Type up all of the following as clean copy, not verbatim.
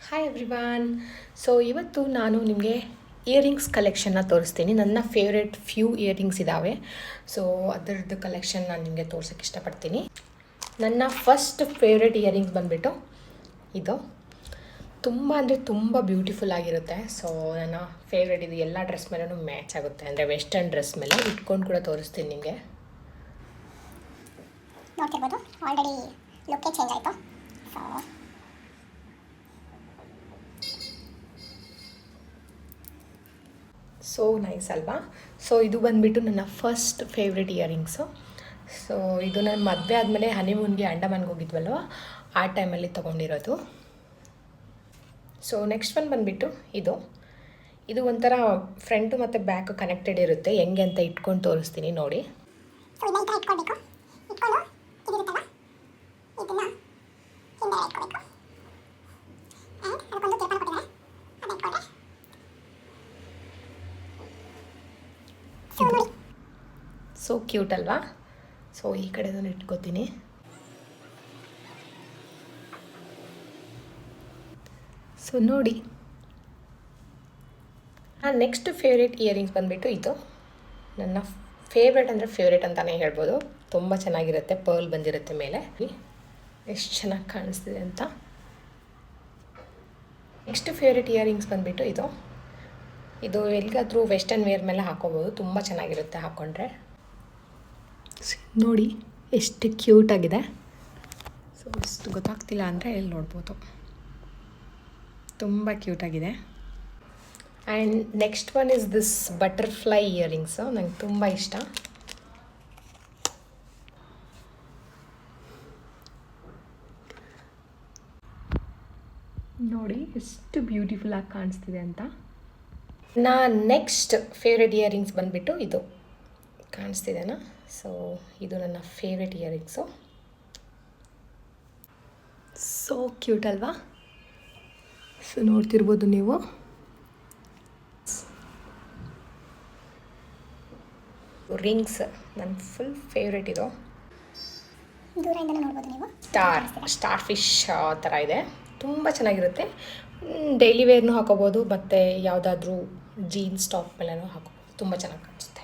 Hi everyone. So ಇವತ್ತು ನಾನು ನಿಮಗೆ ಇಯರಿಂಗ್ಸ್ ಕಲೆಕ್ಷನ್ನ ತೋರಿಸ್ತೀನಿ. ನನ್ನ ಫೇವ್ರೆಟ್ ಫ್ಯೂ ಇಯರಿಂಗ್ಸ್ ಇದ್ದಾವೆ. ಸೊ ಅದರದ್ದು ಕಲೆಕ್ಷನ್ ನಾನು ನಿಮಗೆ ತೋರ್ಸೋಕ್ಕೆ ಇಷ್ಟಪಡ್ತೀನಿ. ನನ್ನ ಫಸ್ಟ್ ಫೇವ್ರೆಟ್ ಇಯರಿಂಗ್ಸ್ ಬಂದುಬಿಟ್ಟು ಇದು ತುಂಬ ಅಂದರೆ ತುಂಬ ಬ್ಯೂಟಿಫುಲ್ ಆಗಿರುತ್ತೆ. ಸೊ ನನ್ನ ಫೇವ್ರೆಟ್ ಇದು ಎಲ್ಲ ಡ್ರೆಸ್ ಮೇಲೂ ಮ್ಯಾಚ್ ಆಗುತ್ತೆ, ಅಂದರೆ ವೆಸ್ಟರ್ನ್ ಡ್ರೆಸ್ ಮೇಲೆ ಇಟ್ಕೊಂಡು ಕೂಡ ತೋರಿಸ್ತೀನಿ ನಿಮಗೆ. ನೋಡ್ತಿರ್ಬೋದು ಆಲ್ರೆಡಿ ಲುಕ್ಕೇ ಚೇಂಜ್ ಆಯಿತು. ಸೊ ನೈಸ್ ಅಲ್ವಾ? ಸೊ ಇದು ಬಂದುಬಿಟ್ಟು ನನ್ನ ಫಸ್ಟ್ ಫೇವ್ರೆಟ್ ಇಯರಿಂಗ್ಸು. ಸೊ ಇದು ನಾನು ಮದುವೆ ಆದಮೇಲೆ ಹನಿಮೂನ್ಗೆ ಅಂಡಮಾನ್ಗೆ ಹೋಗಿದ್ವಲ್ವ, ಆ ಟೈಮಲ್ಲಿ ತೊಗೊಂಡಿರೋದು. ಸೊ ನೆಕ್ಸ್ಟ್ ಒನ್ ಬಂದುಬಿಟ್ಟು ಇದು ಒಂಥರ ಫ್ರಂಟು ಮತ್ತು ಬ್ಯಾಕು ಕನೆಕ್ಟೆಡ್ ಇರುತ್ತೆ. ಹೆಂಗೆ ಅಂತ ಇಟ್ಕೊಂಡು ತೋರಿಸ್ತೀನಿ ನೋಡಿ. ಸೊ ಕ್ಯೂಟ್ ಅಲ್ವಾ? ಸೊ ಈ ಕಡೆದನ್ನು ಇಟ್ಕೋತೀನಿ. ಸೊ ನೋಡಿ, ನೆಕ್ಸ್ಟ್ ಫೇವ್ರೇಟ್ ಇಯರಿಂಗ್ಸ್ ಬಂದುಬಿಟ್ಟು ಇದು ನನ್ನ ಫೇವ್ರೇಟ್ ಅಂದರೆ ಫೇವ್ರೇಟ್ ಅಂತಲೇ ಹೇಳ್ಬೋದು. ತುಂಬ ಚೆನ್ನಾಗಿರುತ್ತೆ, ಪರ್ಲ್ ಬಂದಿರುತ್ತೆ ಮೇಲೆ. ಎಷ್ಟು ಚೆನ್ನಾಗಿ ಕಾಣಿಸ್ತಿದೆ ಅಂತ. ನೆಕ್ಸ್ಟ್ ಫೇವ್ರೇಟ್ ಇಯರಿಂಗ್ಸ್ ಬಂದುಬಿಟ್ಟು ಇದು ಎಲ್ಲಿಗಾದರೂ ವೆಸ್ಟರ್ನ್ ವೇರ್ ಮೇಲೆ ಹಾಕೋಬೋದು, ತುಂಬ ಚೆನ್ನಾಗಿರುತ್ತೆ ಹಾಕ್ಕೊಂಡ್ರೆ. ನೋಡಿ ಎಷ್ಟು ಕ್ಯೂಟಾಗಿದೆ. ಸೊ ಇಷ್ಟು ಗೊತ್ತಾಗ್ತಿಲ್ಲ ಅಂದರೆ ಇಲ್ಲಿ ನೋಡ್ಬೋದು, ತುಂಬ ಕ್ಯೂಟಾಗಿದೆ. And next one is this butterfly earrings. ನಂಗೆ ತುಂಬ ಇಷ್ಟ. ನೋಡಿ ಎಷ್ಟು ಬ್ಯೂಟಿಫುಲ್ಲಾಗಿ ಕಾಣಿಸ್ತಿದೆ ಅಂತ. ನೆಕ್ಸ್ಟ್ ಫೇವ್ರೆಟ್ ಇಯರಿಂಗ್ಸ್ ಬಂದುಬಿಟ್ಟು ಇದು ಕಾಣಿಸ್ತಿದೆನಾ? ಸೊ ಇದು ನನ್ನ ಫೇವ್ರೆಟ್ ಇಯರಿಂಗ್ಸು. ಸೋ ಕ್ಯೂಟ್ ಅಲ್ವಾ? ಸೊ ನೋಡ್ತಿರ್ಬೋದು ನೀವು. ರಿಂಗ್ಸ್ ನನ್ನ ಫುಲ್ ಫೇವ್ರೆಟ್ ಇದು. ದೂರದಿಂದಲೂ ನೋಡ್ಬೋದು ನೀವು. ಸ್ಟಾರ್ ಫಿಶ್ ಥರ ಇದೆ, ತುಂಬ ಚೆನ್ನಾಗಿರುತ್ತೆ. ಡೈಲಿ ವೇರ್ನೂ ಹಾಕೋಬೋದು, ಮತ್ತು ಯಾವುದಾದ್ರೂ ಜೀನ್ಸ್ ಟಾಪ್ ಮೇಲೆನೂ ಹಾಕೋಬೋದು. ತುಂಬ ಚೆನ್ನಾಗಿ ಕಾಣಿಸುತ್ತೆ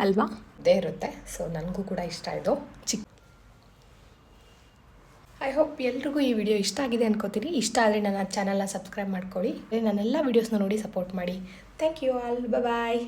ಅಲ್ವಾ? ಇದೇ ಇರುತ್ತೆ. ಸೊ ನನಗೂ ಕೂಡ ಇಷ್ಟ ಇದು. ಐ ಹೋಪ್ ಎಲ್ರಿಗೂ ಈ ವಿಡಿಯೋ ಇಷ್ಟ ಆಗಿದೆ ಅನ್ಕೋತೀನಿ. ಇಷ್ಟ ಆದರೆ ನನ್ನ ಚಾನಲ್ನ ಸಬ್ಸ್ಕ್ರೈಬ್ ಮಾಡ್ಕೊಳ್ಳಿ. ನನ್ನೆಲ್ಲ ವೀಡಿಯೋಸ್ನ ನೋಡಿ ಸಪೋರ್ಟ್ ಮಾಡಿ. Thank you all. ಬಾಯ್.